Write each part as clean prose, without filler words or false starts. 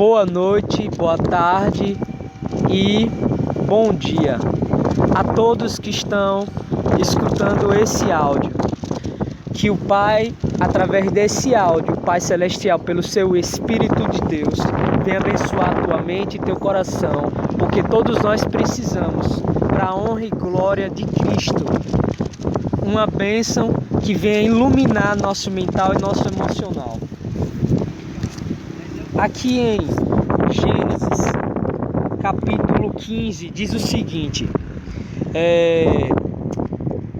Boa noite, boa tarde e bom dia a todos que estão escutando esse áudio. Que o Pai, através desse áudio, o Pai Celestial, pelo seu Espírito de Deus, venha abençoar a tua mente e teu coração, porque todos nós precisamos, para a honra e glória de Cristo, uma bênção que venha iluminar nosso mental e nosso emocional. Aqui em Gênesis, capítulo 15, diz o seguinte: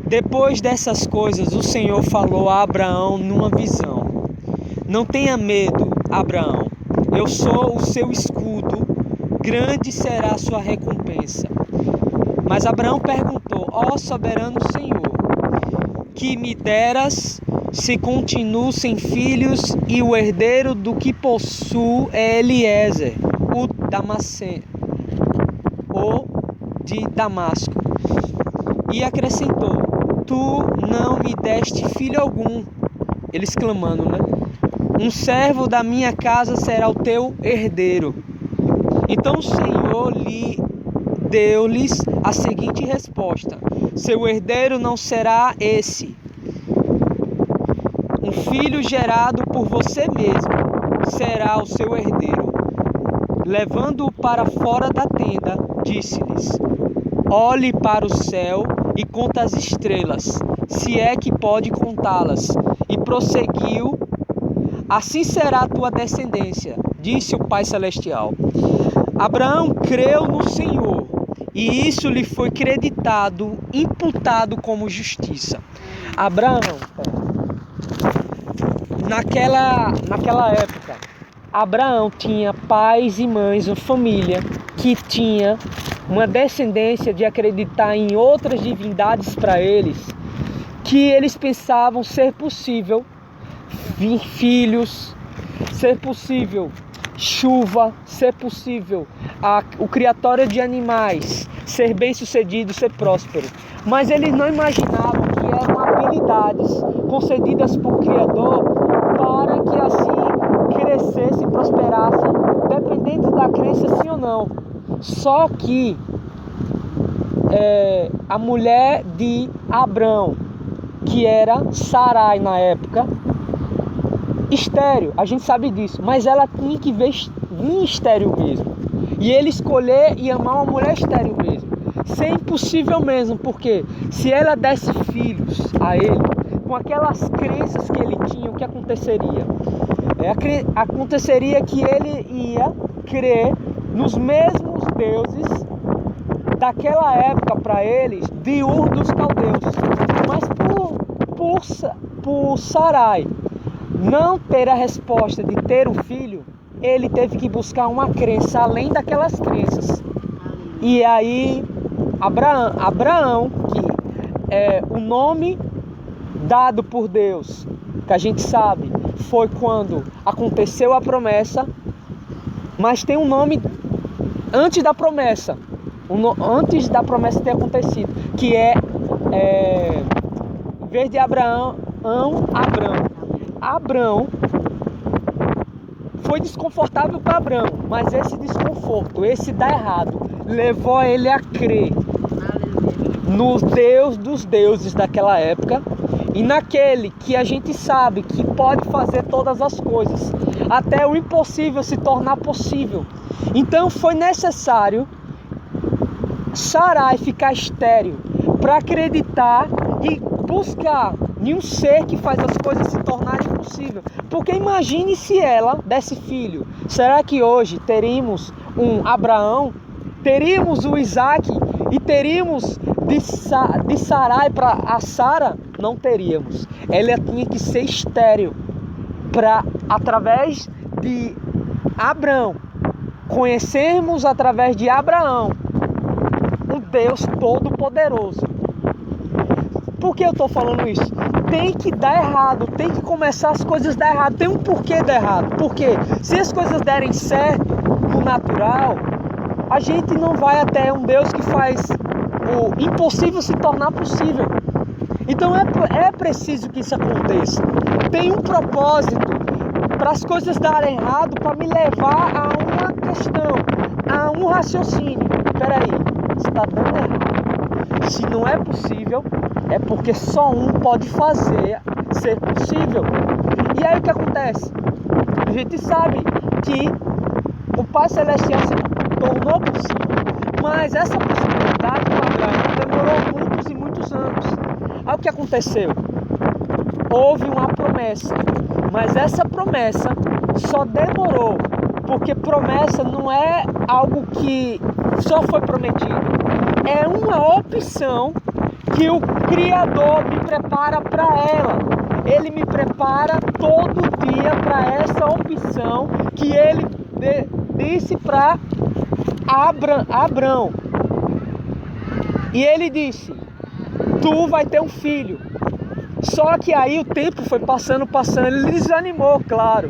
depois dessas coisas, o Senhor falou a Abraão numa visão: não tenha medo, Abraão, eu sou o seu escudo, grande será a sua recompensa. Mas Abraão perguntou: ó soberano Senhor, que me deras se continuo sem filhos e o herdeiro do que possuo é Eliezer, o de Damasco. E acrescentou: tu não me deste filho algum. Eles clamando, né? Um servo da minha casa será o teu herdeiro. Então o Senhor lhe deu-lhes a seguinte resposta: seu herdeiro não será esse, um filho gerado por você mesmo será o seu herdeiro. Levando-o para fora da tenda, disse-lhes: olhe para o céu e conta as estrelas, se é que pode contá-las. E prosseguiu: assim será a tua descendência, disse o Pai Celestial. Abraão creu no Senhor, e isso lhe foi imputado como justiça. Abraão, naquela época, Abraão tinha pais e mães, uma família que tinha uma descendência de acreditar em outras divindades para eles, que eles pensavam ser possível filhos, ser possível chuva, ser possível o criatório de animais, ser bem-sucedido, ser próspero. Mas eles não imaginavam que eram habilidades concedidas por Criador para que assim crescesse e prosperasse, dependendo da crença sim ou não. Só que a mulher de Abrão, que era Sarai na época, estéril, a gente sabe disso, mas ela tinha que vir estéril mesmo. E ele escolher e amar uma mulher estéril mesmo. Isso é impossível mesmo, porque se ela desse filhos a ele, com aquelas crenças que ele tinha, o que aconteceria? Aconteceria que ele ia crer nos mesmos deuses daquela época para eles, de Ur dos Caldeus. Mas por Sarai não ter a resposta de ter um filho, ele teve que buscar uma crença além daquelas crenças. E aí Abraão, que é o nome dado por Deus, que a gente sabe, foi quando aconteceu a promessa, mas tem um nome antes da promessa, antes da promessa ter acontecido, que em vez de Abraão, Abrão foi desconfortável para Abrão, mas esse desconforto, esse dar errado, levou ele a crer no Deus dos deuses daquela época e naquele que a gente sabe que pode fazer todas as coisas, até o impossível se tornar possível. Então foi necessário Sarai ficar estéril para acreditar e buscar em um ser que faz as coisas se tornarem possíveis. Porque imagine se ela desse filho. Será que hoje teríamos um Abraão? Teríamos o Isaac? E teríamos de Sarai para a Sara? Não teríamos. Ela tinha que ser estéril para, através de Abraão, conhecermos através de Abraão o Deus Todo-Poderoso. Por que eu estou falando isso? Tem que dar errado, tem que começar as coisas a dar errado. Tem um porquê dar errado. Porque se as coisas derem certo no natural, a gente não vai até um Deus que faz o impossível se tornar possível. Então é preciso que isso aconteça. Tem um propósito para as coisas darem errado, para me levar a uma questão, a um raciocínio. Peraí, está dando errado. Se não é possível, é porque só um pode fazer ser possível. E aí o que acontece? A gente sabe que o Pai Celestial se tornou possível, mas essa possibilidade para Abraão demorou muitos e muitos anos. Aí o que aconteceu? Houve uma promessa, mas essa promessa só demorou, porque promessa não é algo que só foi prometido, é uma opção que o Criador me prepara para ela. Ele me prepara todo dia para essa opção que ele disse para Abraão. E ele disse: tu vai ter um filho. Só que aí o tempo foi passando, ele desanimou, claro.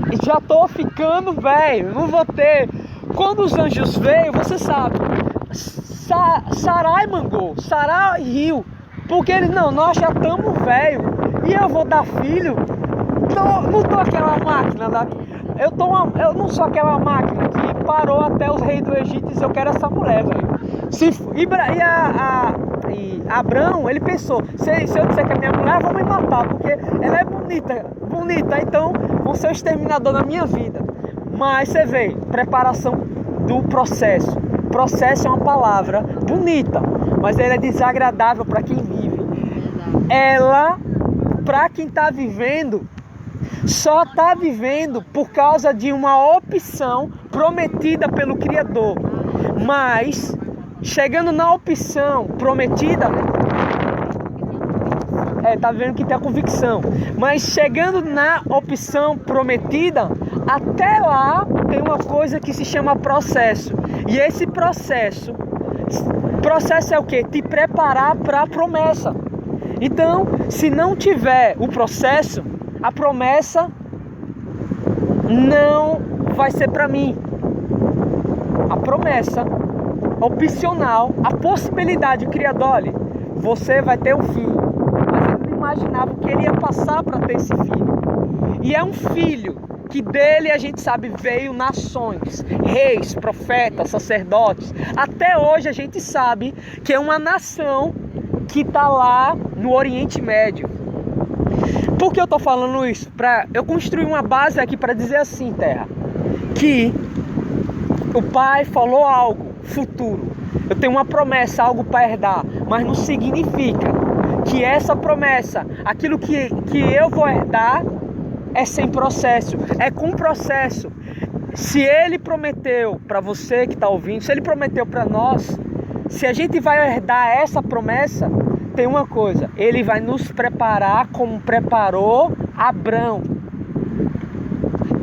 E já tô ficando velho, não vou ter. Quando os anjos veio, você sabe, Sarai mangou, Sarai riu, porque ele, não, nós já estamos velho e eu vou dar filho. Não tô aquela máquina eu não sou aquela máquina que parou até os reis do Egito e disse: eu quero essa mulher, velho. E Abraão, ele pensou: se eu disser que é minha mulher, vão me matar, porque ela é bonita, então vão ser o exterminador da minha vida. Mas você vê, preparação do processo. Processo é uma palavra bonita, mas ela é desagradável para quem vive. Ela, para quem está vivendo, só está vivendo por causa de uma opção prometida pelo Criador. Mas, chegando na opção prometida, tá vendo que tem a convicção. Mas chegando na opção prometida, até lá tem uma coisa que se chama processo. E esse processo é o quê? Te preparar para a promessa. Então, se não tiver o processo, a promessa não vai ser para mim. A promessa opcional, a possibilidade, o Criador, olha, você vai ter um filho. Mas ele não imaginava que ele ia passar para ter esse filho. E é um filho que dele a gente sabe veio nações, reis, profetas, sacerdotes. Até hoje a gente sabe que é uma nação que está lá no Oriente Médio. Por que eu estou falando isso? Eu construí uma base aqui para dizer assim, Terra, que o Pai falou algo futuro. Eu tenho uma promessa, algo para herdar, mas não significa que essa promessa, aquilo que eu vou herdar, é sem processo, é com processo. Se ele prometeu para você que está ouvindo, se ele prometeu para nós, se a gente vai herdar essa promessa, tem uma coisa: ele vai nos preparar como preparou Abraão.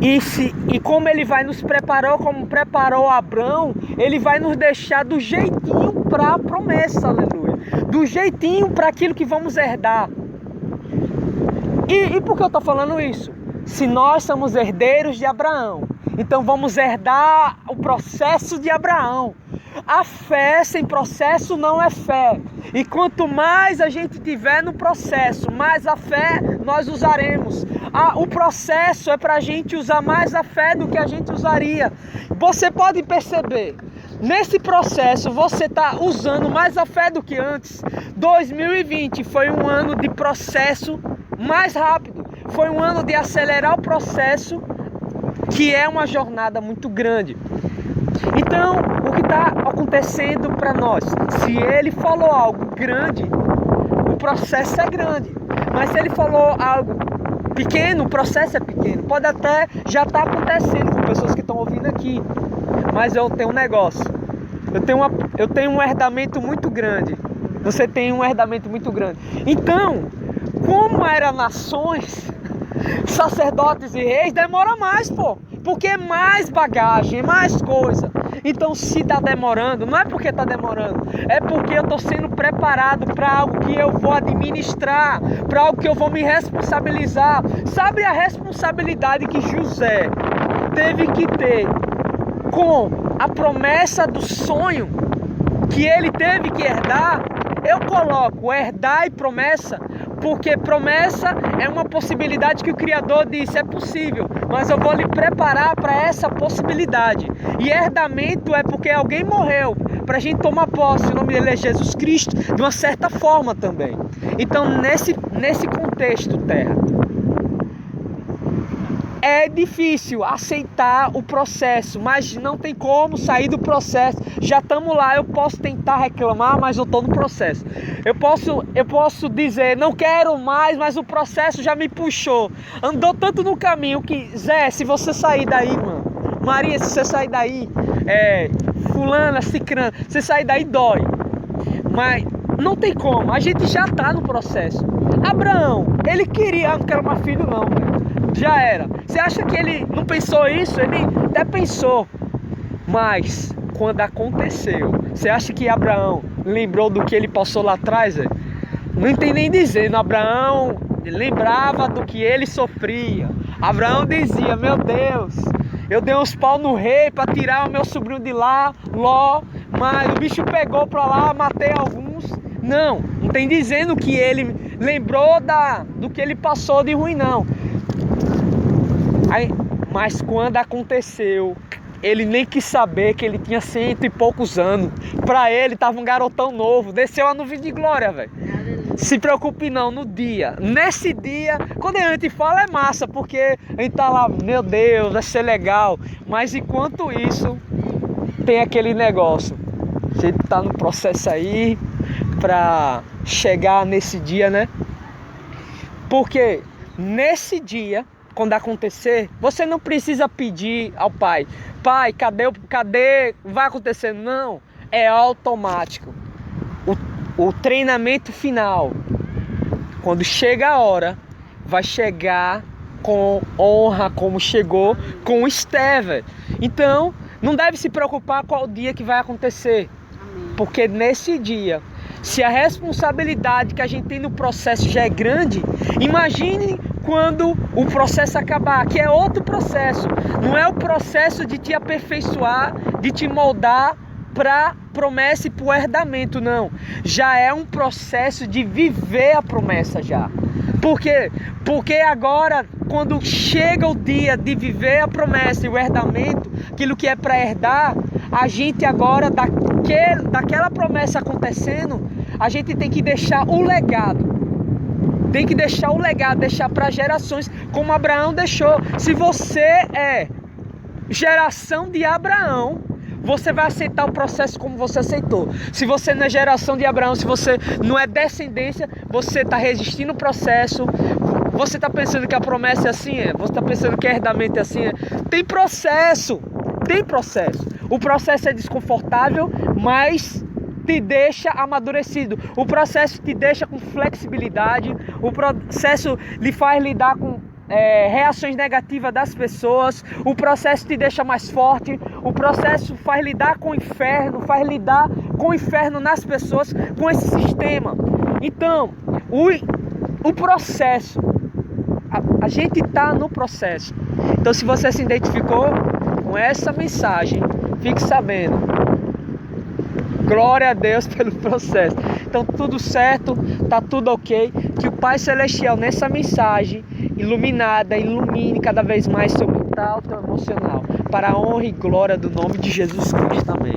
E como ele vai nos preparar como preparou Abraão, ele vai nos deixar do jeitinho para a promessa, aleluia. Do jeitinho para aquilo que vamos herdar. E por que eu estou falando isso? Se nós somos herdeiros de Abraão, então vamos herdar o processo de Abraão. A fé sem processo não é fé. E quanto mais a gente tiver no processo, mais a fé nós usaremos. O processo é para a gente usar mais a fé do que a gente usaria. Você pode perceber, nesse processo você está usando mais a fé do que antes. 2020 foi um ano de processo mais rápido. Foi um ano de acelerar o processo, que é uma jornada muito grande. Então, o que está acontecendo para nós? Se ele falou algo grande, o processo é grande. Mas se ele falou algo pequeno, o processo é pequeno. Pode até já estar acontecendo com pessoas que estão ouvindo aqui. Mas eu tenho um negócio. Eu tenho um herdamento muito grande. Você tem um herdamento muito grande. Então, como eram nações, sacerdotes e reis, demora mais, pô. Porque é mais bagagem, é mais coisa. Então, se está demorando, não é porque está demorando, é porque eu estou sendo preparado para algo que eu vou administrar, para algo que eu vou me responsabilizar. Sabe a responsabilidade que José teve que ter com a promessa do sonho que ele teve que herdar? Eu coloco herdar e promessa Porque promessa é uma possibilidade que o Criador disse, é possível, mas eu vou lhe preparar para essa possibilidade. E herdamento é porque alguém morreu para a gente tomar posse, o nome dele é Jesus Cristo, de uma certa forma também. Então, nesse contexto, terra, é difícil aceitar o processo, mas não tem como sair do processo. Já estamos lá, eu posso tentar reclamar, mas eu estou no processo. Eu posso dizer, não quero mais, mas o processo já me puxou. Andou tanto no caminho que, Zé, se você sair daí, mano, Maria, se você sair daí, fulana, cicrana, você sair daí dói. Mas não tem como, a gente já está no processo. Abraão, ele queria, não quero mais filho não, velho. Já era. Você acha que ele não pensou isso? Ele até pensou. Mas, quando aconteceu, você acha que Abraão lembrou do que ele passou lá atrás? Não tem nem dizendo. Abraão lembrava do que ele sofria. Abraão dizia, meu Deus, eu dei uns pau no rei para tirar o meu sobrinho de lá, Ló, mas o bicho pegou para lá, matei alguns. Não tem dizendo que ele lembrou do que ele passou de ruim, não. Mas quando aconteceu, ele nem quis saber que ele tinha 100 e poucos anos. Pra ele, tava um garotão novo. Desceu a nuvem de glória, velho. Se preocupe não, no dia. Nesse dia, quando a gente fala é massa, porque a gente tá lá, meu Deus, vai ser legal. Mas enquanto isso, tem aquele negócio. A gente tá no processo aí pra chegar nesse dia, né? Porque nesse dia, quando acontecer, você não precisa pedir ao pai, cadê, vai acontecer? Não, é automático. O treinamento final, quando chega a hora, vai chegar com honra, como chegou com o Esther. Então, não deve se preocupar qual dia que vai acontecer, porque nesse dia, se a responsabilidade que a gente tem no processo já é grande, imagine quando o processo acabar, que é outro processo. Não é o processo de te aperfeiçoar, de te moldar para promessa e para o herdamento, não. Já é um processo de viver a promessa já. Por quê? Porque agora, quando chega o dia de viver a promessa e o herdamento, aquilo que é para herdar, a gente agora, daquela promessa acontecendo, a gente tem que deixar o legado. Tem que deixar o legado, deixar para gerações, como Abraão deixou. Se você é geração de Abraão, você vai aceitar o processo como você aceitou. Se você não é geração de Abraão, se você não é descendência, você está resistindo o processo. Você está pensando que a promessa é assim? Você está pensando que o herdamento é assim? Tem processo, tem processo. O processo é desconfortável, mas te deixa amadurecido. O processo te deixa com flexibilidade. O processo lhe faz lidar com reações negativas das pessoas. O processo te deixa mais forte. O processo faz lidar com o inferno, nas pessoas, com esse sistema. Então, o processo, a gente está no processo. Então, se você se identificou com essa mensagem, fique sabendo. Glória a Deus pelo processo. Então tudo certo, tá tudo ok. Que o Pai Celestial nessa mensagem iluminada ilumine cada vez mais seu mental, seu emocional, para a honra e glória do nome de Jesus Cristo. Amém.